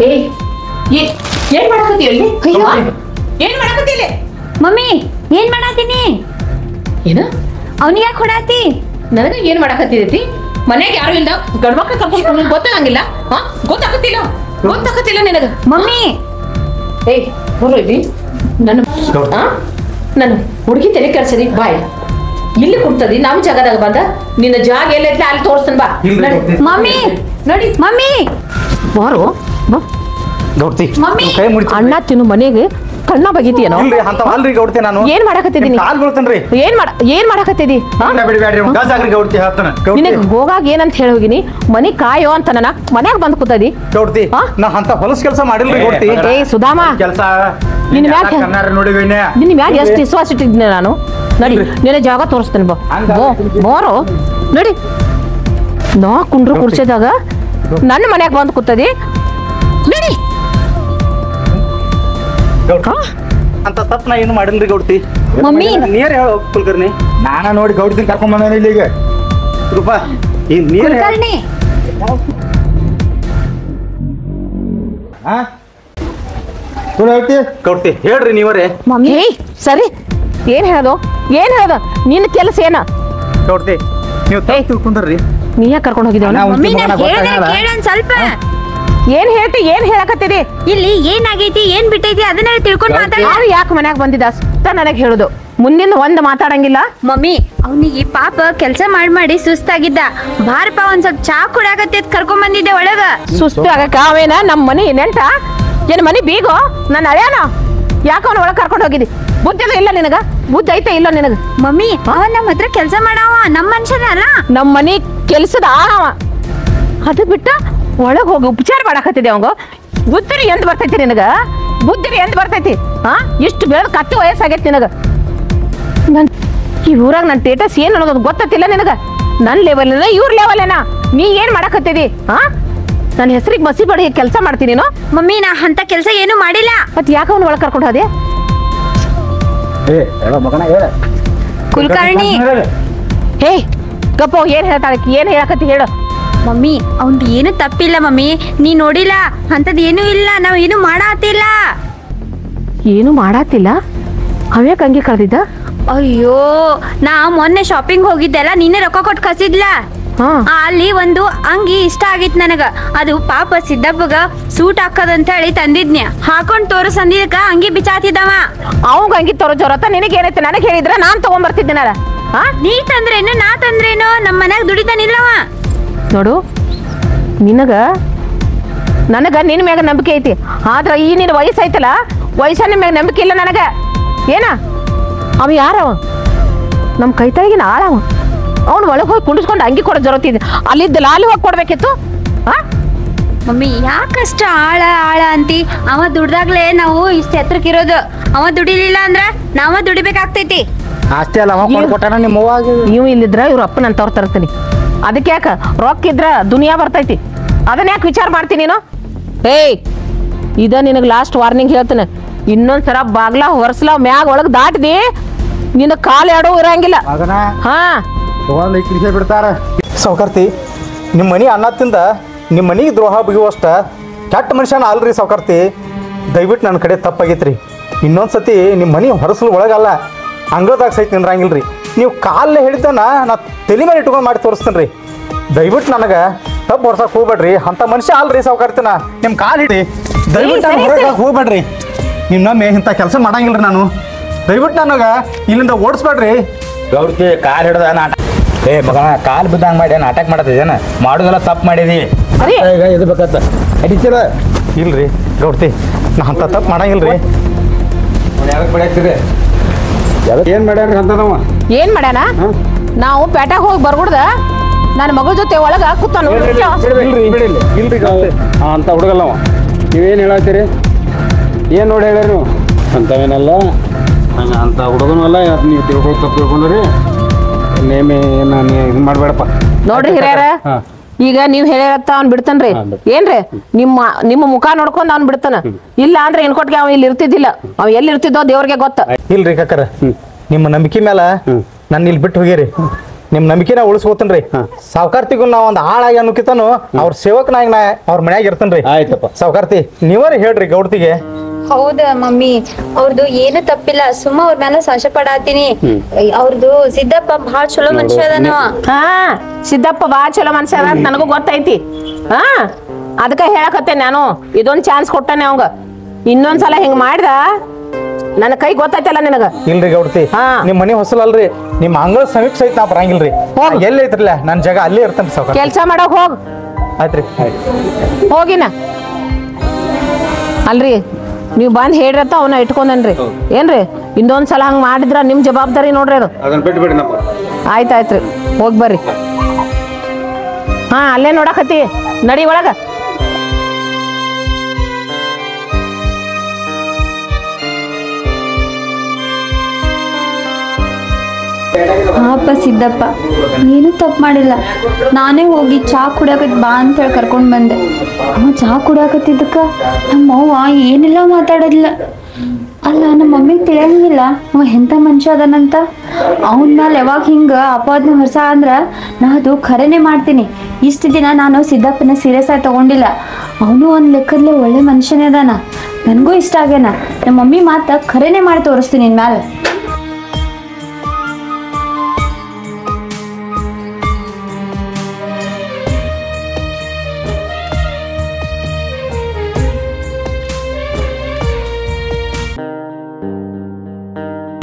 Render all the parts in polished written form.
ಏಯ್ ಏನ್ ಮಾಡಕತ್ತಿ ಅಲ್ಲಿ? ಏನ್ ಮಾಡಕತ್ತಿ ಇಲ್ಲಿ? ಮಮ್ಮಿ ಏನ್ ಮಾಡಾತೀನಿ? ಏನ ಅವನಿಗೆ ಯಾಕೆ ಹೊಡಾತಿ? ನನಗ ಏನ್ ಮಾಡಕತ್ತಿದೈತಿ? ಮನೆಗೆ ಯಾರು ಇಲ್ಲ, ಗಂಡ್ಮಕ್ಳು ಕರ್ಕೊಂಡು ಗೊತ್ತಾಗಂಗಿಲ್ಲ. ಗೊತ್ತಾಗತ್ತಿಲ್ಲ ನಿನಗ. ಮಮ್ಮಿ ಏಯ್ ಬರೋ ಇಲ್ಲಿ. ನನ್ನ ಹುಡುಗಿ ತಲೆ ಕೆಲ್ಸದಿ ಬಾಯ್ ಇಲ್ಲಿ ಕುಂತದಿ ನಮ್ ಜಾಗದಾಗ ಬಂದ ನಿನ್ನ ಜಾಗ ಎಲ್ಲೈತ್ಲ ಅಲ್ಲಿ ತೋರಿಸ್ತಾನ ಬಾ. ಮಮ್ಮಿ ನೋಡಿ ಮಮ್ಮಿ ಬಾರೋ ಗೌಡ್ತಿ ಮಮ್ಮಿ ಅಣ್ಣ ತಿನ್ನು ಮನೆಗೆ ಕಣ್ಣ ಬಗಿತೀಯನೋ? ಇಲ್ರಿ ಅಂತ ಅಲ್ರಿ ಗೌಡ್ತಿ ನಾನು ಏನ್ ಮಾಡಕತ್ತಿದೀನಿ? ಕಾಲ್ ಬೀಳ್ತೇನ್ರಿ. ಏನ್ ಮಾಡಕತ್ತಿದಿ? ಬಿಡ್ಬೇಡ್ರಿ ಗಾಜಾಗ್ರಿ ಗೌಡ್ತಿ ಹೇಳ್ತಾನ. ನಿನಗೆ ಗೋವಾಗ ಏನಂತ ಹೇಳಿ ಹೋಗಿನಿ, ಮನಿ ಕಾಯೋ ಅಂತ ನನ್ನ ಮನ್ಯಾಗ ಬಂದ್ ಕೂತದಿ. ಗೌಡ್ತಿ ನಾ ಅಂತ ಹೊಲಸ್ ಕೆಲಸ ಮಾಡಿಲ್ರಿ ಗೌಡ್ತಿ. ಏ ಸುಧಾಮ ಕೆಲಸ ನಿನ್ನ ಮ್ಯಾಗ ನೋಡಿವೇನೆ ನಿನ್ನ ಮ್ಯಾಗ ಎಷ್ಟು ವಿಶ್ವಾಸ ಇಟ್ಟಿದ್ದೀನಿ ನಾನು. ನಡಿ ನಿನ್ನ ಜಾಗ ತೋರಿಸ್ತೇನೆ ಬಾ. ಬೋರೋ ನಡಿ. ನಾ ಕುಂಡ್ರು ಕುರ್ಸಿದಾಗ ನನ್ನ ಮನ್ಯಾಗ ಬಂದ್ ಕೂತದಿ. ನಡಿ. ಅಂತ ತಪ್ಪ ನಾ ಏನು ಮಾಡಿಲ್ರಿ ಗೌಡ್ತಿ. ಮಮ್ಮಿ ನೀರ್ ಹೇಳ ಕುಲ್ಕರ್ಣಿ. ನಾನ ನೋಡಿ ಗೌಡ್ತಿನ ಕರ್ಕೊಂಡ್ ಬಂದ ಇಲ್ಲಿಗೆ ರೂಪಾ ಈ ನೀರ್ ಕುಲಕರ್ಣಿ ಗೌಡ್ತಿ ಹೇಳ್ರಿ ನೀವರೇ. ಮಮ್ಮಿ ಸರಿ ಏನ್ ಹೇಳೋದು ನಿನ್ನ ಕೆಲಸ ಏನ? ಗೌಡ್ತಿ ನೀವು ತಿಳ್ಕೊಂಡ್ರಿ. ನೀ ಯಾಕೆ ಕರ್ಕೊಂಡು ಹೋಗಿದ್ದೇವ? ಮಮ್ಮಿ ನಾ ಕೇಳನ್ ಸ್ವಲ್ಪ. ಏನ್ ಹೇಳಕತ್ತಿದಿ? ಇಲ್ಲಿ ಏನಾಗೈತಿ ಏನ್ ಬಿಟ್ಟೈತಿ ಅದನ್ನ ತಿಳ್ಕೊಂಡ್ ಮಾತಾಡ. ಯಾರು ಯಾಕೆ ಮನ್ಯಾಗ ಬಂದಿದ್ದ ಅಷ್ಟ ನನಗ್ ಹೇಳುದು. ಮುಂದಿನ ಒಂದ್ ಮಾತಾಡಂಗಿಲ್ಲ. ಮಮ್ಮಿ ಅವನಿಗೆ ಪಾಪ ಕೆಲ್ಸ ಮಾಡಿ ಸುಸ್ತಾಗಿದ್ದ. ಬಾರಪ್ಪ ಒಂದ್ ಸ್ವಲ್ಪ ಚಾ ಕುಡಾಕತ್ತೈತ್ ಕರ್ಕೊಂಡ್ ಬಂದಿದ್ದೆ ಒಳಗ. ಸುಸ್ತು ಆಗಕ್ಕ ಅವೇನ ನಮ್ ಮನಿ ನೆಂಟ ಏನ್ ಮನಿ ಬೀಗೋ ನನ್ನ ಅಳ್ಯಾನ? ಯಾಕ ಅವನ ಒಳಗ್ ಕರ್ಕೊಂಡು ಹೋಗಿದಿ? ಬುದ್ಧಿ ಇಲ್ಲ ನಿನಗ? ಬುದ್ಧಿ ಐತೆ ಇಲ್ಲ ನಿನಗ? ಮಮ್ಮಿ ಅವನ್ ನಮ್ಮ ಹತ್ರ ಕೆಲ್ಸ ಮಾಡಾವ, ನಮ್ ಮನುಷ್ಯನ ಅಲ್ಲ. ನಮ್ ಮನಿ ಕೆಲ್ಸದ ಆಳವ. ಅದು ಬಿಟ್ಟ ಒಳಗ್ ಹೋಗಿ ಉಪಚಾರ ಮಾಡಕತ್ತಿದೆ ಅವಂಗ. ಬುದ್ಧಿ ಎಂದ್ ಬರ್ತೈತಿ ನಿನಗ? ಬುದ್ಧಿ ಎಂದ್ ಬರ್ತೈತಿ? ಇಷ್ಟು ಬೇಡ ಕತ್ತು ವಯಸ್ಸಾಗೈತಿ ನಿನಗ. ಈ ಊರಾಗ ನನ್ ಟೇಟಸ್ ಏನ್ ಅನ್ನೋದು ಗೊತ್ತಿಲ್ಲ ನಿನಗ? ನನ್ ಲೆವೆಲ್ ಇವ್ರ ಲೆವೆಲ್ ಏನ? ನೀ ಏನ್ ಮಾಡಕತ್ತಿದಿ? ನನ್ನ ಹೆಸರಿಗೆ ಮಸಿ ಬಡಿ ಕೆಲಸ ಮಾಡ್ತೀನಿ ನೀನು? ಮಮ್ಮಿ ನಾ ಅಂತ ಕೆಲ್ಸ ಏನು ಮಾಡಿಲ್ಲ. ಮತ್ ಯಾಕ ಅವ್ನ ಒಳಗ್ ಕರ್ಕೊಂಡು ಹೋದೆ? ಕುಲಕರ್ಣಿ ಹೇ ಗಪ್ಪ, ಏನ್ ಹೇಳ್ತಾಳೆ? ಏನ್ ಹೇಳಕತ್ತಿ ಹೇಳು. ಮಮ್ಮಿ ಅವ್ನ್ದು ಏನು ತಪ್ಪಿಲ್ಲ ಮಮ್ಮಿ, ನೀ ನೋಡಿಲ್ಲ ಅಂತದ್ ಏನೂ ಇಲ್ಲ. ನಾವ್ ಏನು ಮಾಡಾತಿಲ್ಲ. ಏನು ಮಾಡಾತಿಲ್ಲ? ಅವ್ಯಾಕ ಹಂಗೆ ಕಳ್ದಿದ್ದ? ಅಯ್ಯೋ ನಾ ಮೊನ್ನೆ ಶಾಪಿಂಗ್ ಹೋಗಿದ್ದೆಲ್ಲ, ನೀನೇ ರೊಕ್ಕ ಕೊಟ್ಟು ಕಸಿದ್ಲ. ಅಲ್ಲಿ ಒಂದು ಅಂಗಿ ಇಷ್ಟ ಆಗಿತ್ ನನಗ. ಅದು ಪಾಪ ಸಿದ್ದಪ್ಪಗ ಸೂಟ್ ಹಾಕದಂತ ಹೇಳಿ ತಂದಿದ್ನ್ಯ. ಹಾಕೊಂಡ್ ತೋರ್ಸ್ ಅಂದಿದ್ಕ ಅಂಗಿ ಬಿಚಾತಿದ್ದವ. ಅವಂಗ ಅಂಗಿ ತೋರೋ ಜೋರತ್ತ ನಿನಗೆ ಏನೈತೆ? ನನಗೆ ಹೇಳಿದ್ರ ನಾನ್ ತಗೊಂಡ್ಬರ್ತಿದ್ದೀನಲ್ಲ. ನೀ ತಂದ್ರೇನು ನಾ ತಂದ್ರೇನು, ನಮ್ ಮನ್ಯಾಗ ದುಡಿತಾನಿಲ್ಲವ. ನೋಡು ನನಗ ನಿನ್ ಮ್ಯಾಗ ನಂಬಿಕೆ ಐತಿ. ಆದ್ರ ಈ ನಿನ್ ವಯಸ್ಸೈತಲ್ಲ, ವಯಸ್ಸನ್ನ ಮ್ಯಾಗ ನಂಬಿಕೆ ಇಲ್ಲ ನನಗ. ಏನ ಅವ ಯಾರವ? ನಮ್ ಕೈತಾಗಿನ ಆಳವ. ಅವ್ನು ಒಳಗೆ ಹೋಗಿ ಕುಂಡಿಸ್ಕೊಂಡು ಅಂಗಿ ಕೊಡೋ ಜರತಿದ್ದೆ. ಅಲ್ಲಿದ್ದಲ್ಲ ಅಲ್ಲಿ ಹೋಗಿ ಕೊಡ್ಬೇಕಿತ್ತು. ಮಮ್ಮಿ ಯಾಕಷ್ಟ ಆಳ ಅಂತಿ? ಅವ ದುಡ್ದಾಗ್ಲೇ ನಾವು ಇಷ್ಟ ಎತ್ತರಕ್ಕಿರೋದು. ಅವ ದುಡಿಲಿಲ್ಲ ಅಂದ್ರ ನಾವ ದುಡಿಬೇಕಾಗ್ತೈತಿ. ಆಸ್ತಿ ಅಲ್ಲ ಅವ ಕೊಟ್ಟಾನ ನಿಮ್ಮ ಅವ್ವಾಗ. ನೀವು ಇಲ್ಲಿದ್ರ ಇವ್ರ ಅಪ್ಪನ ಅಂತವ್ರ ತರ್ತೀನಿ. ಅದಕ್ಕೆ ಯಾಕ ರೊಕ್ಕ ಇದ್ರ ದುನಿಯಾ ಬರ್ತೈತಿ. ಅದನ್ನ ಯಾಕೆ ವಿಚಾರ ಮಾಡ್ತೀನಿ ನೀನು? ಏಯ್ ಇದ ನಿನಗ್ ಲಾಸ್ಟ್ ವಾರ್ನಿಂಗ್ ಹೇಳ್ತೇನೆ. ಇನ್ನೊಂದ್ಸರ ಬಾಗ್ಲ ಹೊರ್ಸ್ಲ ಮ್ಯಾಗ ಒಳಗ್ ದಾಟ್ದಿ ನಿನ್ನ ಕಾಲು ಎಡೋ ಇರಂಗಿಲ್ಲ. ಬಿಡ್ತಾರ ಸೌಕರ್ತಿ. ನಿಮ್ಮ ಮನಿ ಅನ್ನತ್ತಿಂದ ನಿಮ್ಮ ಮನಿಗೆ ದ್ರೋಹ ಬಗೆಯುವಷ್ಟ ಕೆಟ್ಟ ಮನುಷ್ಯನ ಅಲ್ರಿ ಸೌಕರ್ತಿ. ದಯವಿಟ್ಟು ನನ್ನ ಕಡೆ ತಪ್ಪಾಗೈತ್ರಿ. ಇನ್ನೊಂದ್ಸತಿ ನಿಮ್ಮ ಮನಿ ಹೊರಸಲು ಒಳಗಲ್ಲ, ಅಂಗಳದಾಗ ಸಹಿತ ನಿಂದ್ರಂಗಿಲ್ರಿ. ನೀವು ಕಾಲೇ ಹಿಡಿತನ ನಾ ತಲೆ ಮೇಲೆ ಇಟ್ಕೊಂಡು ಮಾಡಿ ತೋರಿಸ್ತೇನೆ ರೀ. ದಯವಿಟ್ಟು ನನಗೆ ತಪ್ಪು ಹೊರ್ಸಕ್ಕೆ ಹೋಗ್ಬೇಡ್ರಿ. ಅಂಥ ಮನುಷ್ಯ ಅಲ್ರಿ ಸೌಕರ್ತಿನ. ನಿಮ್ಮ ಕಾಲು ಹಿಡಿ. ದಯವಿಟ್ಟು ನಾನು ಹೊರಗೆ ಹೋಗ್ಬೇಡ್ರಿ. ಇನ್ನೊಮ್ಮೆ ಇಂಥ ಕೆಲಸ ಮಾಡಂಗಿಲ್ರಿ ನಾನು. ದಯವಿಟ್ಟು ನನಗೆ ಇಲ್ಲಿಂದ ಓಡಿಸ್ಬೇಡ್ರಿ. ಗೌಡ್ತಿ ಕಾಲ್ ಹಿಡ್ದ ನಾಟಕ. ಮಗನ ಕಾಲ್ ಬಿದ್ದಂಗೆ ಮಾಡಿ ನಾಟಕ ಮಾಡತ್ತಿದೇನ? ಮಾಡೋದೆಲ್ಲ ತಪ್ಪು ಮಾಡಿದಿ. ಇದು ಬೇಕತ್ತ ಅಡಿತಿಲ್ಲ. ಇಲ್ರಿ ಗೌಡ್ತಿ, ನಾ ಅಂಥ ತಪ್ಪು ಮಾಡಂಗಿಲ್ರಿ. ಯಾವಾಗ ಬೆಳೆಯಕ್ತಿದೆ? ಏನು ಮಾಡ್ಯಾರ ಅಂತದವ? ಏನ್ ಮಾಡ್ಯಾನ? ನಾವು ಪೇಟೆಗೆ ಹೋಗಿ ಬರ್ಗುಡ್ದ ನನ್ನ ಮಗಳ ಜೊತೆ ಒಳಗ ಕೂತಾನ. ಇಲ್ರಿ ಅಂತ ಹುಡುಗಲ್ಲವ. ನೀವೇನು ಹೇಳತ್ತೀರಿ? ಏನು ನೋಡಿ ಹೇಳ್ಯಾರ ನೀವು? ಅಂಥವೇನಲ್ಲ, ಹಂಗೆ ಅಂಥ ಹುಡುಗನೂ ಅಲ್ಲ. ನೀವು ತಿಳ್ಕೊಂಡ್ರಿ ನೇಮೆ ನಾನು ಇದು ಮಾಡಬೇಡಪ್ಪ. ನೋಡ್ರಿ ಹಿರಿಯರ, ಈಗ ನೀವ್ ಹೇಳ್ಯಾರತ್ತ ಅವ್ನ್ ಬಿಡ್ತಾನ್ರಿ. ಏನ್ರಿ ನಿಮ್ಮ ಮುಖ ನೋಡ್ಕೊಂಡ್ ಅವ್ನ್ ಬಿಡ್ತಾನ. ಇಲ್ಲ ಅಂದ್ರೆ ಇನ್ಕೊಟ್ಗೆ ಅವ್ ಇಲ್ಲಿ ಇರ್ತಿದ್ದಿಲ್ಲ. ಅವ್ ಎಲ್ಲಿ ಇರ್ತಿದ್ದೋ ದೇವ್ರಿಗೆ ಗೊತ್ತ. ಇಲ್ರಿ ಕಾಕರ, ನಿಮ್ಮ ನಂಬಿಕೆ ಮೇಲೆ ನನ್ನ ಇಲ್ಲಿ ಬಿಟ್ಟು ಹೋಗಿರಿ. ನಿಮ್ಮ ನಂಬಿಕೆನ ಉಳಿಸ್ಕೋತೀನಿ ರೀ. ಸಾವುಕಾರ್ತಿಗೂ ನಾ ಒಂದು ಆಳಾಗಿ ಅನ್ನೋಕಿತಾನು ಅವ್ರ ಸೇವಕನಾಗಿ ನಾ ಅವ್ರ ಮನ್ಯಾಗ ಇರ್ತೀನಿ ರೀ. ಆಯ್ತಪ್ಪ. ಸಾವುಕಾರ್ತಿ ನೀವೇ ಹೇಳ್ರಿ ಗೌಡ್ತಿಗೆ. ಹೌದ ಮಮ್ಮಿ, ಅವ್ರದ್ದು ಏನು ತಪ್ಪಿಲ್ಲ, ಸುಮ್ಮ ಅವ್ರ ಮೇಲೆ ಸಂಶಯ ಪಡಾತೀನಿ. ಅವ್ರದ್ದು ಸಿದ್ದಪ್ಪ ಬಹಳ ಚಲೋ ಮನುಷ್ಯ ಅದಾನವ. ಹಾ ಸಿದ್ದಪ್ಪ ಬಾ ಚಲೋ ಮನ್ಸ್ಯ ಅಂತ ನನಗೂ ಗೊತ್ತೈತಿ. ಹಾ ಅದಕ್ಕೆ ಹೇಳಕತ್ತೆ ನಾನು, ಇದೊಂದು ಚಾನ್ಸ್ ಕೊಟ್ಟಾನೆ ಅವಂಗ. ಇನ್ನೊಂದ್ಸಲ ಹಿಂಗ್ ಮಾಡ್ದ ನನ್ನ ಕೈ ಗೊತ್ತೈತಲ್ಲ ನಿನಗ. ಇಲ್ರಿ ಗೌಡ್ತಿ, ನಿಮ್ ಮನಿ ಹೊಸಲಲ್ರಿ, ನಿಮ್ ಅಂಗಳ ಸಮೀಪ ಸಹಿತ ನಾ ಬರಂಗಿಲ್ರಿ. ಎಲ್ಲಿ ಐತ್ರಲ್ಲ ನನ್ ಜಾಗ ಅಲ್ಲೇ ಇರ್ತೇನೆ ಸಾವುಕಾರ. ಕೆಲ್ಸ ಮಾಡೋಕ್ ಹೋಗ್. ಆಯ್ತ್ರಿ ಹೋಗಿನ. ಅಲ್ರಿ ನೀವ್ ಬಂದ್ ಹೇಳ್ರತ್ತ ಅವನ್ನ ಇಟ್ಕೊಂಡನ್ರಿ ಏನ್ರಿ. ಇನ್ನೊಂದ್ಸಲ ಹಂಗ್ ಮಾಡಿದ್ರ ನಿಮ್ ಜವಾಬ್ದಾರಿ ನೋಡ್ರಿ ಅದು. ಅದನ್ನ ಬಿಟ್ಬಿಡಿ ನಮ್ಮ. ಆಯ್ತಾಯ್ತ್ರಿ ಹೋಗ್ ಬರ್ರಿ. ಹಾ ಅಲ್ಲೇ ನೋಡಕತ್ತಿ, ನಡಿ ಒಳಗ. ಪಾಪ ಸಿದ್ದಪ್ಪ ಏನು ತಪ್ಪು ಮಾಡಿಲ್ಲ. ನಾನೇ ಹೋಗಿ ಚಾ ಕುಡಿಯಾಕತ್ ಬಾ ಅಂತ ಹೇಳಿ ಕರ್ಕೊಂಡ್ ಬಂದೆ. ಅವ ಚಾ ಕುಡಿಯಾಕತ್ತಿದ್ದಕ್ಕ ನಮ್ಮ ಅವ್ವ ಏನೆಲ್ಲ ಮಾತಾಡೋದಿಲ್ಲ. ಅಲ್ಲ ನಮ್ಮ ಮಮ್ಮಿಗೆ ತಿಳಿಯಂಗಿಲ್ಲ ಅವ ಎಂಥ ಮನುಷ್ಯ ಅದನಂತ. ಅವನ ಮೇಲೆ ಯಾವಾಗ ಹಿಂಗ ಅಪವಾದನ ಹೊರಸ ಅಂದ್ರ ನಾ ಅದು ಖರೇನೆ ಮಾಡ್ತೀನಿ. ಇಷ್ಟು ದಿನ ನಾನು ಸಿದ್ದಪ್ಪನ ಸೀರಿಯಸ್ ಆಗಿ ತಗೊಂಡಿಲ್ಲ. ಅವನು ಒಂದು ಲೆಕ್ಕದಲ್ಲೇ ಒಳ್ಳೆ ಮನುಷ್ಯನೇ ಅದಾನ, ನನಗೂ ಇಷ್ಟ ಆಗ್ಯಾನ. ನಮ್ಮ ಮಮ್ಮಿ ಮಾತ ಖರೇನೆ ಮಾಡಿ ತೋರಿಸ್ತೀನಿ ನಿನ್ ಮ್ಯಾಲೆ.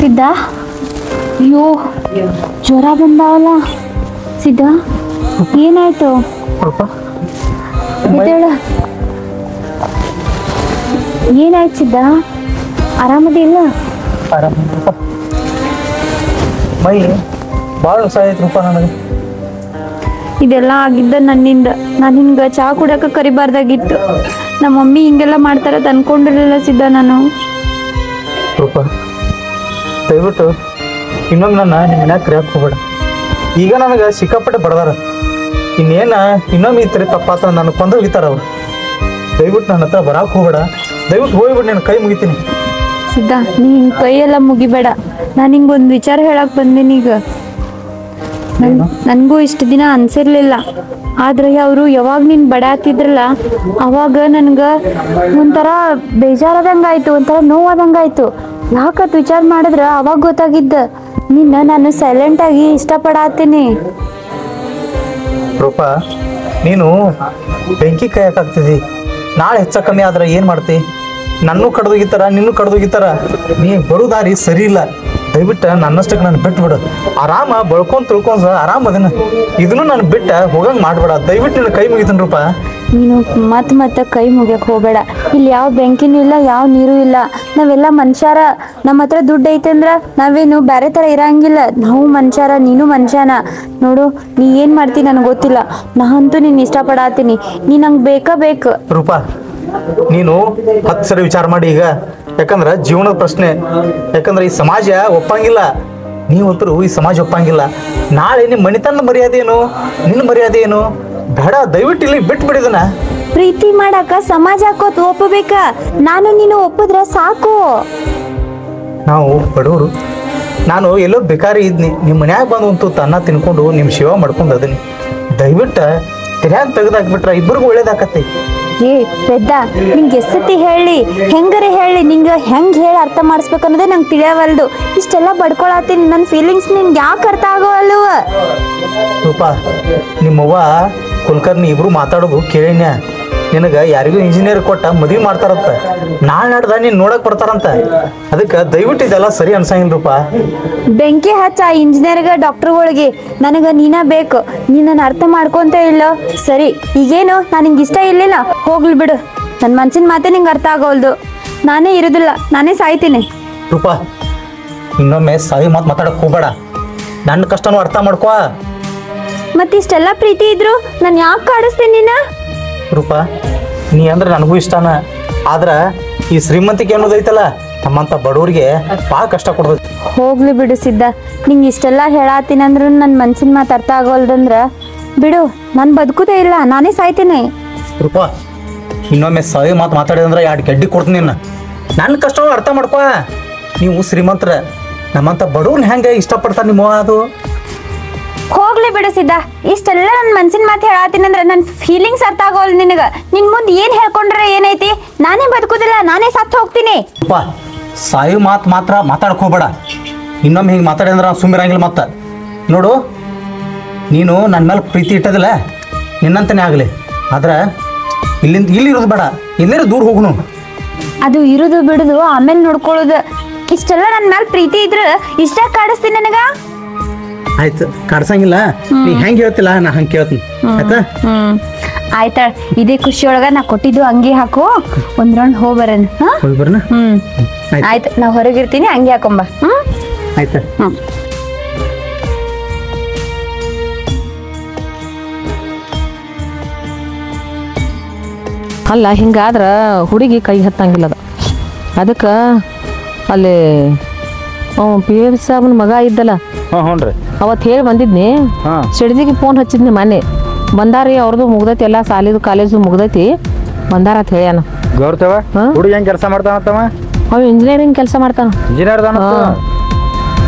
ಸಿದ್ಧ, ಅಯ್ಯೋ ಜ್ವರ ಬಂದಾವಲ್ಲ. ಸಿದ್ಧ ಏನಾಯ್ತು? ಏನಾಯ್ತು ಸಿದ್ಧ? ಆರಾಮದಿಲ್ಲ? ಮೈ ಭಾಳ ಹೊಸ ಐತಿ ರೂಪ ನನಗೆ. ಇದೆಲ್ಲ ಆಗಿದ್ದ ನನ್ನಿಂದ. ನಾನು ಹಿಂಗ ಚಾ ಕುಡಿಯಕ ಕರಿಬಾರ್ದಾಗಿತ್ತು. ನಮ್ಮ ಮಮ್ಮಿ ಹಿಂಗೆಲ್ಲ ಮಾಡ್ತಾರ ಅನ್ಕೊಂಡಿರ್ಲಿಲ್ಲ ಸಿದ್ಧ ನಾನು. ರೂಪ ದಯವಿಟ್ಟು ಇನ್ನೊಮ್ಮೆ ನನ್ನ ನಿಮ್ಮ ಮನ್ಯಾಗ ಕರಿಯಕ್ಕೆ ಹೋಗ್ಬೇಡ. ಈಗ ನನಗೆ ಸಿಕ್ಕಾಪಟ್ಟೆ ಬಡದಾರ. ಇನ್ನೊಮ್ಮೆ ಈ ಥರ ತಪ್ಪಾತ ನನಗೆ ಕೊಂದು ಹೋಗಿತಾರ ಅವ್ರು. ದಯವಿಟ್ಟು ನನ್ನ ಹತ್ರ ಬರಾಕ್ ಹೋಗ್ಬೇಡ. ದಯವಿಟ್ಟು ಹೋಗ್ಬಿಟ್ಟು ನಾನು ಕೈ ಮುಗಿತೀನಿ. ಸಿದ್ಧ ನೀ ಹಿಂಗೆ ಕೈಯೆಲ್ಲ ಮುಗಿಬೇಡ. ನಾನು ಹಿಂಗೊಂದು ವಿಚಾರ ಹೇಳಕ್ ಬಂದೀನಿ ಈಗ. ನನಗೂ ಇಷ್ಟು ದಿನ ಅನ್ಸಿರ್ಲಿಲ್ಲ, ಆದ್ರೆ ಅವರು ಯಾವಾಗ ನೀನು ಬಡಾತಿದ್ರಲ್ಲ ಅವಾಗ ನನ್ಗೆ ಒಂಥರ ಬೇಜಾರಾದಂಗಾಯ್ತು, ಒಂಥರ ನೋವಾದಂಗಾಯ್ತು. ಯಾಕತ್ ವಿಚಾರ ಮಾಡಿದ್ರ ಅವಾಗ ಗೊತ್ತಾಗಿದ್ದ ನಿನ್ನ ನಾನು ಸೈಲೆಂಟಾಗಿ ಇಷ್ಟಪಡಾತೀನಿ. ರೂಪ ನೀನು ಬೆಂಕಿ ಕಾಯಕ್ಕಾಗ್ತಿದಿ. ನಾಳೆ ಹೆಚ್ಚ ಕಮ್ಮಿ ಆದ್ರೆ ಏನು ಮಾಡ್ತಿ? ನನ್ನೂ ಕಡ್ದೋಗಿತ್ತಾರ, ನಿನ್ನೂ ಕಡ್ದೋಗಿತ್ತಾರ. ನೀ ಬರೋ ದಾರಿ ಸರಿ ಇಲ್ಲ. ದಯವಿಟ್ಟು ನನ್ನಷ್ಟಕ್ಕೆ ನಾನು ಬಿಟ್ಟು ಬಿಡು. ಆರಾಮ ಬಳ್ಕೊಂಡ್ ತಿಳ್ಕೊಂಡ್ ಆರಾಮ ಅದನ್ನ. ಇದನ್ನು ನಾನು ಬಿಟ್ಟ ಹೋಗಂಗೆ ಮಾಡ್ಬೇಡ. ದಯವಿಟ್ಟು ನಿನ್ನ ಕೈ ಮುಗಿತೀನಿ ರೂಪ. ನೀನು ಮತ್ತೆ ಕೈ ಮುಗಿಯಕ್ಕೆ ಹೋಗಬೇಡ. ಇಲ್ಲಿ ಯಾವ ಬೆಂಕಿನೂ ಇಲ್ಲ, ಯಾವ ನೀರು ಇಲ್ಲ. ನಾವೆಲ್ಲ ಮನುಷ್ಯರ. ನಮ್ಮ ಹತ್ರ ದುಡ್ಡು ಐತೆ ಅಂದ್ರೆ ನಾವೇನು ಬೇರೆ ಥರ ಇರಂಗಿಲ್ಲ. ನಾವು ಮನುಷ್ಯರ, ನೀನು ಮನುಷ್ಯನ. ನೋಡು ನೀ ಏನು ಮಾಡ್ತೀನಿ ನನಗೆ ಗೊತ್ತಿಲ್ಲ. ನಾನಂತೂ ನೀನು ಇಷ್ಟಪಡಾತೀನಿ. ನೀ ನಂಗೆ ಬೇಕು. ರೂಪ ನೀನು 10 ಸರಿ ವಿಚಾರ ಮಾಡಿ ಈಗ. ಯಾಕಂದ್ರೆ ಜೀವನದ ಪ್ರಶ್ನೆ. ಯಾಕಂದ್ರೆ ಈ ಸಮಾಜ ಒಪ್ಪಂಗಿಲ್ಲ. ನೀವಂತರೂ ಈ ಸಮಾಜ ಒಪ್ಪಂಗಿಲ್ಲ. ನಾಳೆ ನಿಮ್ಮ ಮನಿತನ ಮರ್ಯಾದೆ ಏನು, ನಿನ್ನ ಮರ್ಯಾದೆ ಏನು? ಬೇಡ, ದಯವಿಟ್ಟು ಇಲ್ಲಿ ಬಿಟ್ಟು ಬಿಡಿದನ. ಪ್ರೀತಿ ಮಾಡಾಕ ಸಮಾಜ ಹಾಕೋತ್ ಒಪ್ಪಬೇಕ. ನಾನು ನೀನು ಒಪ್ಪಿದ್ರೆ ಸಾಕು. ನಾವು ಬಡವರು. ನಾನು ಎಲ್ಲೋ ಬೇಕಾರಿ ಇದ್ನಿ. ನಿಮ್ಮ ಮನ್ಯಾಗ ಬಂದು ಒಂದು ಅನ್ನ ತಿನ್ಕೊಂಡು ನಿಮ್ಮ ಸೇವಾ ಮಾಡ್ಕೊಂಡು ಅದೀನಿ. ದಯವಿಟ್ಟು ತೆರ್ಯಾಗ ತೆಗೆದಾಕ್ಬಿಟ್ರೆ ಇಬ್ಬರಿಗೂ ಒಳ್ಳೇದಾಕತ್ತೆ. ಏ ಪೆದ್ದ, ನಿಂಗೆ ಎಷ್ಟತಿ ಹೇಳಿ, ಹೆಂಗರೆ ಹೇಳಿ, ನಿಂಗೆ ಹೆಂಗೆ ಹೇಳಿ ಅರ್ಥ ಮಾಡಿಸ್ಬೇಕು ಅನ್ನೋದೇ ನಂಗೆ ತಿಳಿಯವಲ್ದು. ಇಷ್ಟೆಲ್ಲ ಬಡ್ಕೊಳತ್ತೀನಿ. ನನ್ನ ಫೀಲಿಂಗ್ಸ್ ನಿನ್ಗೆ ಯಾಕೆ ಅರ್ಥ ಆಗೋವಲ್ವ? ರೂಪ ನಿಮ್ಮವ್ವ ಕುಲಕರ್ಣಿ ಇಬ್ರು ಮಾತಾಡೋದು ಕೇಳಿನ್ಯಾ. ನಿನಗೆ ಯಾರಿಗೂ ಇಂಜಿನಿಯರ್ ಕೊಟ್ಟ ಮದುವೆ ಮಾಡ್ತಾರಂತ. ನಾಳೆ ನಾಡ್ದ ನೀನು ನೋಡಕ್ ಬರ್ತಾರಂತ. ಅದಕ್ಕೆ ದಯವಿಟ್ಟು ಇದೆಲ್ಲ ಸರಿ ಅನ್ಸಂಗಿಲ್ಲ ರೂಪ. ಬೆಂಕಿ ಹಚ್ಚ ಇಂಜಿನಿಯರ್ಗ ಡಾಕ್ಟರ್ಗಳಿಗೆ. ನನಗೆ ನೀನ ಬೇಕು. ನೀನು ನನ್ನ ಅರ್ಥ ಮಾಡ್ಕೊಂತ ಇಲ್ಲ. ಸರಿ ಈಗೇನು ನಾನು ನಿಂಗೆ ಇಷ್ಟ ಇರಲಿಲ್ಲ, ಹೋಗ್ಲಿ ಬಿಡು. ನನ್ನ ಮನ್ಸಿನ ಮಾತೆ ನಿಂಗೆ ಅರ್ಥ ಆಗೋಲ್ದು. ನಾನೇ ಇರೋದಿಲ್ಲ, ನಾನೇ ಸಾಯ್ತೀನಿ. ರೂಪ ಇನ್ನೊಮ್ಮೆ ಸಾಯಿ ಮಾತಾಡಕ್ ಹೋಗ್ಬೇಡ. ನನ್ನ ಕಷ್ಟನೂ ಅರ್ಥ ಮಾಡ್ಕೋ. ಮತ್ತಿಷ್ಟೆಲ್ಲ ಪ್ರೀತಿ ಇದ್ರು ನಾನು ಯಾಕೆ ಕಾಡಿಸ್ತೀನಿ ನೀನ? ರೂಪ ನೀ ಅಂದ್ರೆ ನನಗೂ ಇಷ್ಟನ. ಆದ್ರೆ ಈ ಶ್ರೀಮಂತಿಕೆ ಅನ್ನೋದೈತಲ್ಲ ನಮ್ಮಂತ ಬಡವ್ರಿಗೆ ಭಾಳ ಕಷ್ಟ ಕೊಡ್ತೈತಿ. ಹೋಗ್ಲಿ ಬಿಡು ಸಿದ್ಧ. ನಿಂಗೆ ಇಷ್ಟೆಲ್ಲ ಹೇಳಾತೀನಿ ಅಂದ್ರೆ ನನ್ನ ಮನ್ಸಿನ ಮಾತು ಅರ್ಥ ಆಗೋಲ್ದಂದ್ರೆ ಬಿಡು. ನಾನು ಬದುಕುದೇ ಇಲ್ಲ, ನಾನೇ ಸಾಯ್ತೀನಿ. ರೂಪ ಇನ್ನೊಮ್ಮೆ ಸಾಯಿ ಮಾತಾಡಿದಂದ್ರೆ 2 ಗಡ್ಡಿ ಕೊಡ್ತೀನಿ ನಿನ್ನ. ನನ್ನ ಕಷ್ಟ ಅರ್ಥ ಮಾಡ್ಕೋ. ನೀವು ಶ್ರೀಮಂತರ, ನಮ್ಮಂತ ಬಡವ್ರನ್ನ ಹೆಂಗೆ ಇಷ್ಟಪಡ್ತಾರೆ ನಿಮ್ಮ ಅದು. ಹೋಗ್ಲಿ ಬಿಡಿಸಿದ್ದ ಇಷ್ಟೆಲ್ಲ ನನ್ನ ಮನ್ಸಿನ ಮಾತು ಹೇಳತ್ತೀನಂದ್ರ ನನ್ನ ಫೀಲಿಂಗ್ಸ್ ಅರ್ಥ ಆಗೋಲ್ ನಿನಗ ನಿನ್ ಮುಂದೆ ಏನ್ ಹೇಳ್ಕೊಂಡ್ರೆ ಏನೈತಿ ನಾನೇ ಬದುಕುದಿಲ್ಲ ನಾನೇ ಸತ್ತು ಹೋಗ್ತೀನಿ ಅಪ್ಪ ಸಾಯು ಮಾತ್ರ ಮಾತಾಡಕ್ ಹೋಗ್ಬೇಡ ಇನ್ನೊಮ್ಮೆ ಹಿಂಗೆ ಮಾತಾಡಿದ್ರೆ ನಾನು ಸುಮ್ಮಿರಂಗಿಲ್ಲ ಮತ್ತೆ ನೋಡು ನೀನು ನನ್ನ ಮೇಲೆ ಪ್ರೀತಿ ಇಟ್ಟದಿಲ್ಲ ನಿನ್ನಂತನೇ ಆಗಲಿ ಆದ್ರೆ ಇಲ್ಲಿರೋದು ಬೇಡ ಎಲ್ಲರೂ ದೂರ ಹೋಗುನು ಅದು ಇರುದು ಬಿಡುದು ಆಮೇಲೆ ನೋಡ್ಕೊಳ್ಳೋದು ಇಷ್ಟೆಲ್ಲ ನನ್ನ ಮೇಲೆ ಪ್ರೀತಿ ಇದ್ರ ಇಷ್ಟ ಕಾಡಿಸ್ತೀನಿ ನನಗ ಆಯ್ತು ಕಾಡ್ಸಂಗಿಲ್ಲ ನೀ ಹೆಂಗೆ ಹೇಳ್ತಿಲ್ಲ ನಾ ಹಂಗೆ ಕೇಳ್ತೀನಿ ಆಯ್ತಾ ಆಯ್ತಾ ಇದೇ ಖುಷಿಯೊಳಗ ನಾ ಕೊಟ್ಟಿದ್ದು ಅಂಗಿ ಹಾಕು ಒಂದ್ ರೌಂಡ್ ಹೋಗ್ಬರನ್ ಹೋಗಿ ಬರ್ನ ಆಯ್ತು ನಾ ಹೊರಗಿರ್ತೀನಿ ಅಂಗಿ ಹಾಕೊಂಬ ಆಯ್ತಾ ಅಲ್ಲ ಹಿಂಗಾದ್ರ ಹುಡುಗಿ ಕೈ ಹತ್ತಂಗಿಲ್ಲ ಅದಕ್ಕೆ ಅಲ್ಲಿ ಪಿ ಎಫ್ ಸಾಬನ್ ಮಗ ಇದ್ದಲ್ಲ ಹ್ಞೂ ರೀ ಅವತ್ತು ಹೇಳಿ ಬಂದಿದ್ನಿ ಸಿಡ್ದಿಗೆ ಫೋನ್ ಹಚ್ಚಿದ್ನಿ ಮೊನ್ನೆ ಬಂದಾರಿ ಅವ್ರದ್ದು ಮುಗ್ದೈತಿ ಎಲ್ಲ ಸಾಲಿದು ಕಾಲೇಜು ಮುಗ್ದೈತಿ ಬಂದಾರ ಅಂತ ಹೇಳ್ಯಾನ ಗೌರ್ತವ ಹುಡುಗಿ ಹೆಂಗೆ ಕೆಲಸ ಮಾಡ್ತಾನತ್ತವ ಅವ ಇಂಜಿನಿಯರಿಂಗ್ ಕೆಲಸ ಮಾಡ್ತಾನ ಇಂಜಿನಿಯರ್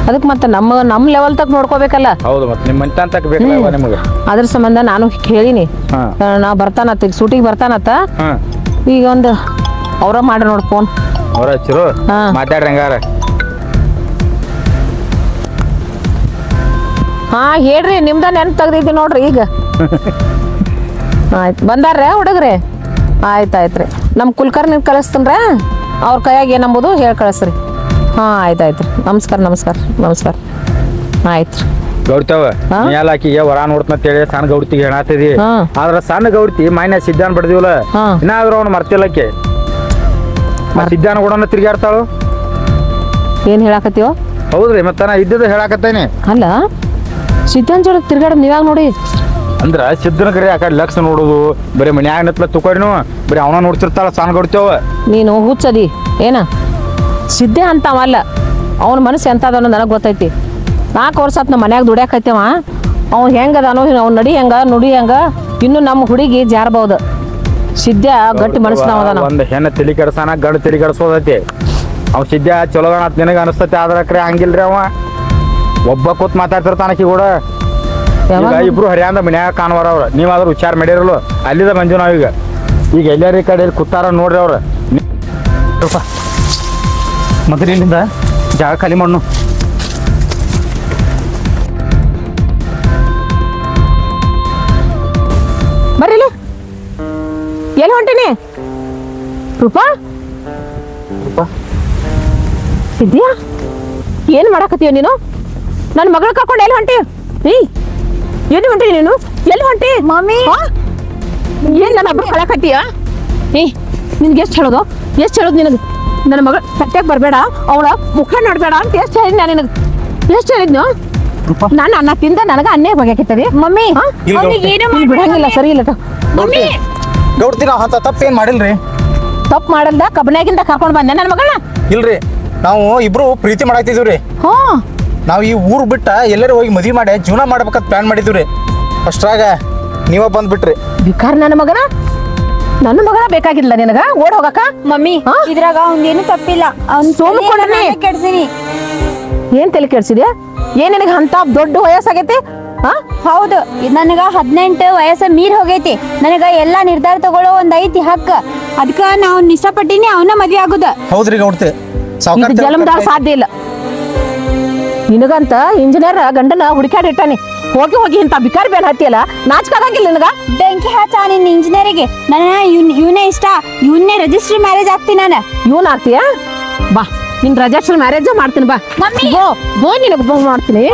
ಅದಕ್ಕೆ ಮತ್ತೆ ನಮ್ಮ ಲೆವೆಲ್ ತಕ್ಕ ನೋಡ್ಕೋಬೇಕಲ್ಲ ಹೌದು ಮತ್ತೆ ನಿಮ್ಮ ಮನೆ ತನಕ ಬೇಕಲ್ಲ ನಿಮಗೆ ಅದ್ರ ಸಂಬಂಧ ನಾನು ಹೇಳಿನಿ ನಾ ಬರ್ತಾನತ್ತ ಈಗ ಶೂಟಿಗೆ ಬರ್ತಾನತ್ತ ಈಗ ಒಂದು ಅವ್ರ ಮಾಡ್ರಿ ನೋಡಿ ಫೋನ್ ಅವ್ರ ಹಚ್ಚಿರು ಮಾತಾಡ್ರಿ ಹಂಗಾರ ಹಾ ಹೇಳ್ರಿ ನಿಮ್ದ ನೆನ್ಪು ತೆಗ್ದೈತಿ ನೋಡ್ರಿ ಈಗ ಆಯ್ತು ಬಂದಾರ್ರ ಹುಡುಗ್ರಿ ಆಯ್ತಾಯ್ತ್ರಿ ನಮ್ಮ ಕುಲ್ಕರ್ನಿ ಕಳಿಸ್ತೀನ್ರ ಅವ್ರ ಕೈಯಾಗ ಏನಂಬುದು ಹೇಳಿ ಕಳಿಸ್ರಿ ಹಾಂ ಆಯ್ತಾಯ್ತು ರೀ ನಮಸ್ಕಾರ ಆಯ್ತು ಗೌಡ್ತವ ಎಲ್ಲ ಆಕಿಗೆ ವರ ನೋಡ್ತಂತೇಳಿ ಸಣ್ಣ ಗೌಡ್ತಿಗೆ ಹೇಳತ್ತಿದಿ ಆದ್ರ ಸಣ್ಣ ಗೌಡ್ತಿ ಮಾನ್ಯ ಸಿದ್ಧಾನ್ ಬಡ್ದಿವಲ್ಲ ಇನ್ನಾದ್ರೂ ಅವ್ನು ಮರ್ತಿಲ್ಲಕ್ಕೆ ಸಿದ್ಧಾನ ಕೂಡ ತಿರ್ಗಾಡ್ತಾಳು ಏನ್ ಹೇಳಾಕತ್ತೀವ ಹೌದ್ರಿ ಮತ್ತ ನಾ ಇದ್ದದ ಹೇಳಾಕತ್ತೇನೆ ಅಲ್ಲ ಸಿದ್ಧಾನ್ ಜೋಡಿ ತಿರ್ಗಾಡೋದು ನೀವಾಗ ನೋಡಿ ಅಂದ್ರ ಸಿದ್ದನ ಕರೆ ಆ ಕಡೆ ಲಕ್ಷ ನೋಡುದು ಬರೀ ಮನ್ಯಾಗ ನತ್ಲ ತುಕೊಂಡಿನು ಬರೀ ಅವನ ನೋಡ್ತಿರ್ತಾಳ ಸಣ್ಣ ಗೌಡ್ತೇವ ನೀನು ಹುಚ್ಚದಿ ಏನ ಸಿದ್ದೆ ಅಂತವಲ್ಲ ಅವನ ಮನಸ್ಸು ಎಂತದ ಅನ್ನೋದು ನನಗೆ ಗೊತ್ತೈತಿ 4 ವರ್ಷ ನಮ್ಮ ಮನ್ಯಾಗ ದುಡ್ಯಾಕೈತವ ಅವ್ನು ಹೆಂಗದಾನೋ ಅವ್ನು ನಡಿ ಹೆಂಗ ನುಡಿ ಹೆಂಗ ಇನ್ನು ನಮ್ಮ ಹುಡುಗಿ ಜಾರಬಹುದು ಸಿದ್ಧ ಗಟ್ಟಿ ಮನಸ್ಸಿನವದಾನ ಒಂದ್ ಹೆಣ್ಣು ತಲಿ ಕೆಡ್ಸಾನ ಗಂಡು ತಲಿ ಕೆಡ್ಸೋದೈತಿ ಅವ್ ಸಿದ್ಧ ಚಲೋ ನಿನಗ ಅನಸ್ತತಿ ಆದ್ರ ಕರೆ ಹಂಗಿಲ್ರಿ ಅವ ಒಬ್ಬ ಕೂತ್ ಮಾತಾಡ್ತಿರ್ತಾನಕಿ ಕೂಡ ಈಗ ಇಬ್ರು ಹರಿಯಾಂದ ಮನ್ಯಾಗ ಕಾಣವಾರ ಅವ್ರ ನೀವಾದ್ರೂ ವಿಚಾರ ಮಾಡಿರಲ್ಲ ಅಲ್ಲಿದ ಬಂದಿವ್ ನಾವೀಗ ಈಗ ಎಲ್ಲಾರ ಕಡೆ ಕೂತಾರ ನೋಡ್ರಿ ಅವ್ರ ಮೊದಲು ಇಲ್ಲಿಂದ ಜಾಗ ಖಾಲಿ ಮಣ್ಣು ಬರ್ರಿಲ್ಲ ಎಲ್ಲಿ ಹೊಂಟೀನಿ ರೂಪಾ ಸಿದ್ಯಾ ಏನು ಮಾಡಾಕತ್ತೀಯ ನೀನು ನನ್ನ ಮಗಳ ಕರ್ಕೊಂಡು ಎಲ್ಲಿ ಹೊಂಟಿ ಎಲ್ಲಿ ಹೊಂಟಿ ನೀನು ಎಲ್ಲಿ ಹೊಂಟಿ ಮಮ್ಮಿ ಏನು ನನ್ನ ಹಬ್ಬ ಕಳಕತ್ತೀಯ ನಿನ್ಗೆ ಎಷ್ಟು ಹೇಳೋದು ನಿನಗೆ ನನ್ನ ಮಗಳ ಸತ್ಯಕ್ಕೆ ಬರಬೇಡ ಅವಳ ಮುಖ ನೋಡಬೇಡ ಅಂತ ಎಷ್ಟು ಹೇಳಿದ್ ನಾನು ನಿನಗೆ ಎಷ್ಟು ಹೇಳಿದ್ನು ನಾನು ಅನ್ನ ತಿಂದ ನನಗೆ ಅನ್ನೇ ಬಗೆಕಿತ್ತರಿ ಮಮ್ಮಿ ಬಿಡಂಗಿಲ್ಲ ಸರಿ ಇಲ್ಲ ಮಮ್ಮಿ ಗೌಡ್ತಿ ನಾವು ಅಂತ ತಪ್ಪೇನು ಮಾಡಿಲ್ರಿ ತಪ್ಪು ಮಾಡಲ್ದ ಕಬ್ಬನಾಗಿಂದ ಕರ್ಕೊಂಡು ಬಂದೆ ನನ್ನ ಮಗಳನ್ನ ಇಲ್ರಿ ನಾವು ಇಬ್ರು ಪ್ರೀತಿ ಮಾಡಾಕ್ತಿದೀವ್ರಿ ನಾವು ಈ ಊರು ಬಿಟ್ಟ ಎಲ್ಲರೂ ಹೋಗಿ ಮದುವೆ ಮಾಡಿ ಜೀವನ ಮಾಡ್ಬೇಕಂತ ಪ್ಲಾನ್ ಮಾಡಿದೀವ್ರಿ ಅಷ್ಟ್ರಾಗ ನೀವ ಬಂದ್ಬಿಟ್ರಿ ಬಿಕಾರ ನನ್ನ ಮಗನ ಬೇಕಾಗಿಲ್ಲ ನಿನಗ ಓಡ್ ಹೋಗಕ್ಕ ಮಮ್ಮಿ ಇದ್ರಾಗ ಅವ್ನೇನು ತಪ್ಪಿಲ್ಲ ಅವ್ನ್ ಸೋಮಕೊಂಡನೆ ಕೆಡ್ಸಿನಿ ಏನ್ ತಲೆ ಕೆಡ್ಸಿದ್ಯಾ ಏನ್ ನಿನಗ ಅಂತ ದೊಡ್ಡ ವಯಸ್ಸಾಗೈತಿ ಹೌದು ನನಗ 18 ವಯಸ್ಸ ಮೀರ್ ಹೋಗೈತಿ ನನಗ ಎಲ್ಲಾ ನಿರ್ಧಾರ ತಗೊಳ್ಳೋ ಒಂದ್ ಐತಿ ಹಕ್ಕ ಅದಕ್ಕ ನಾ ಅವ್ನ ಇಷ್ಟಪಟ್ಟಿನಿ ಅವನ ಮದ್ವೆ ಆಗುದ ಹೌದ್ರಿ ಗೌಡ್ತಿ ಜಲಮದಾಗ ಸಾಧ್ಯ ಇಲ್ಲ ನಿನಗಂತ ಇಂಜಿನಿಯರ್ ಗಂಡನ ಹುಡುಕಾಡಿಟ್ಟಾನಿ ಹೋಗಿ ಇಂತ ಬಿಕಾರಿ ಬೇನ್ ಹತ್ತಿಯಲ್ಲ ನಾಚ್ಕಾಗಂಗಿಲ್ಲ ನಿನಗ ಬೆಂಕಿ ಹಚ್ಚ ನಿನ್ ಇಂಜಿನಿಯರಿಗೆ ನನ್ನ ಇವನೇ ಇಷ್ಟ ಇವನ್ನೇ ರಿಜಿಸ್ಟ್ರಿ ಮ್ಯಾರೇಜ್ ಆಗ್ತೀನಿ ನಾನು ಇವನ್ ಆಗ್ತೀಯಾ ಬಾ ನಿನ್ ರಿಜಿಸ್ಟ್ರಿ ಮ್ಯಾರೇಜ್ ಮಾಡ್ತೀನಿ ಬಾ ಬೋ ನಿನಗ ಮಾಡ್ತೀನಿ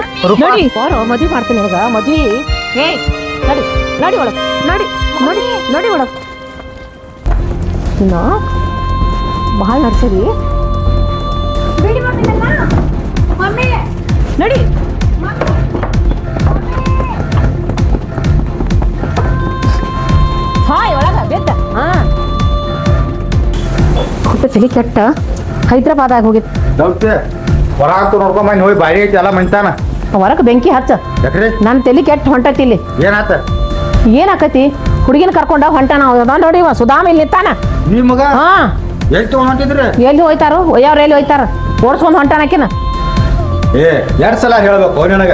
ನೋಡಿ ಮದ್ವಿ ಮಾಡ್ತೀನಿ ನಿನಗ ಮದ್ವಿ ನಡಿ ಒಳಗ್ ನೋಡಿ ಒಳಗ್ ಇನ್ನು ಭಾಳ ನಡ್ಸರಿ ನಡಿ ಹಾಯ್ ಒಳಗ ಬೆದ್ದ ತಲೆ ಕೆಟ್ಟ ಹೈದ್ರಾಬಾದಾಗ ಹೋಗಿತ್ತು ಹೊರ ಅಂತೂ ನೋಡ್ಕೊಂಬಂದ್ ಹೋಗಿ ಬಾರಿ ಐತಿ ಎಲ್ಲ ಮಂತಾನ ಹೊರಗೆ ಬೆಂಕಿ ಹಚ್ಚ ನನ್ನ ತಲೆ ಕೆಟ್ಟ ಹೊಂಟತಿ ಇಲ್ಲಿ ಏನಾತ ಏನಾಕತಿ ಹುಡುಗಿನ ಕರ್ಕೊಂಡ ಹೊಂಟಾನ ನೋಡಿ ಸುಧಾಮ ಇಲ್ಲಿ ನಿಂತಾನ ನೀ ಮಗ ಹಾ ಎಲ್ಲಿ ತಗೊಂಡಿದ್ರಿ ಎಲ್ಲಿ ಹೋಯ್ತಾರು ಒಯ್ಯವ್ರ ಎಲ್ಲಿ ಹೋಯ್ತಾರ ಓಡ್ಸ್ಕೊಂಡ್ ಹೊಂಟಾನಕಿನ ಏ 2 ಸಲ ಹೇಳ್ಬೇಕು ನನಗ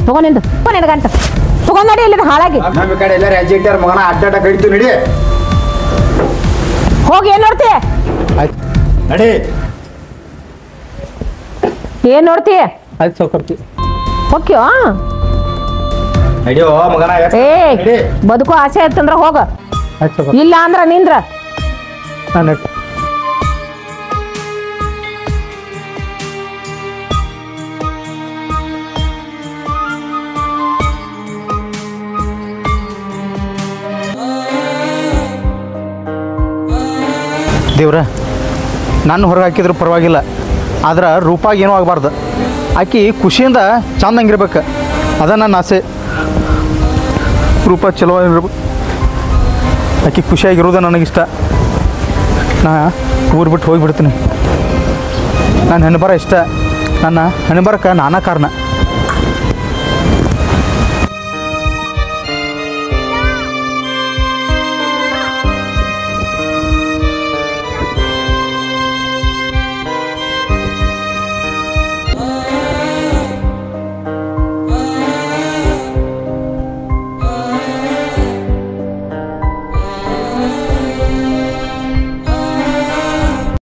ತಗೋ ನಿಂದು ನಿನಗಂತ ತಗೊಂಡ್ ನಡಿ ಇಲ್ಲಿ ಹಾಳಾಗಿ ನಮ್ಮ ಕಡೆ ಎಲ್ಲಾರು ಹೆಜ್ಜೆ ಇಟ್ಟಾರ ಮಗನ ಅಡ್ಡಾಟ ಕಡಿತು ನಡಿ ಹೋಗಿ ಏನ್ ನೋಡ್ತೀಯ ಆಯ್ತು ನಡಿ ಏನ್ ನೋಡ್ತೀಯ ಆಯ್ತು ಸೌಕರ್ತಿ ಹೋಗ್ಯೋ ನಡಿಯೋ ಮಗನ ಏ ನಡಿ ಬದುಕೋ ಆಸೆ ಇತ್ತಂದ್ರ ಹೋಗ ಆಯ್ತು ಸೌಕರ್ತಿ ಇಲ್ಲ ಅಂದ್ರ ನಿಂದ್ರ ನಾನು ದೇವ್ರ ನಾನು ಹೊರಗೆ ಹಾಕಿದ್ರು ಪರವಾಗಿಲ್ಲ ಆದ್ರೆ ರೂಪಾಗಿ ಏನೂ ಆಗಬಾರ್ದು ಆಕಿ ಖುಷಿಯಿಂದ ಚಂದಂಗಿರ್ಬೇಕು ಅದ ನನ್ನ ಆಸೆ ರೂಪ ಚಲೋ ಇರ್ಬೇಕು ಆಕಿ ಖುಷಿಯಾಗಿರೋದು ನನಗಿಷ್ಟ ನಾ ಊರು ಬಿಟ್ಟು ಹೋಗಿಬಿಡ್ತೀನಿ ನನ್ನ ಹೆಣ್ಣು ಬರ ಇಷ್ಟ ನನ್ನ ಹೆಣ್ಣು ಬರಕ್ಕೆ ನಾನಾ ಕಾರಣ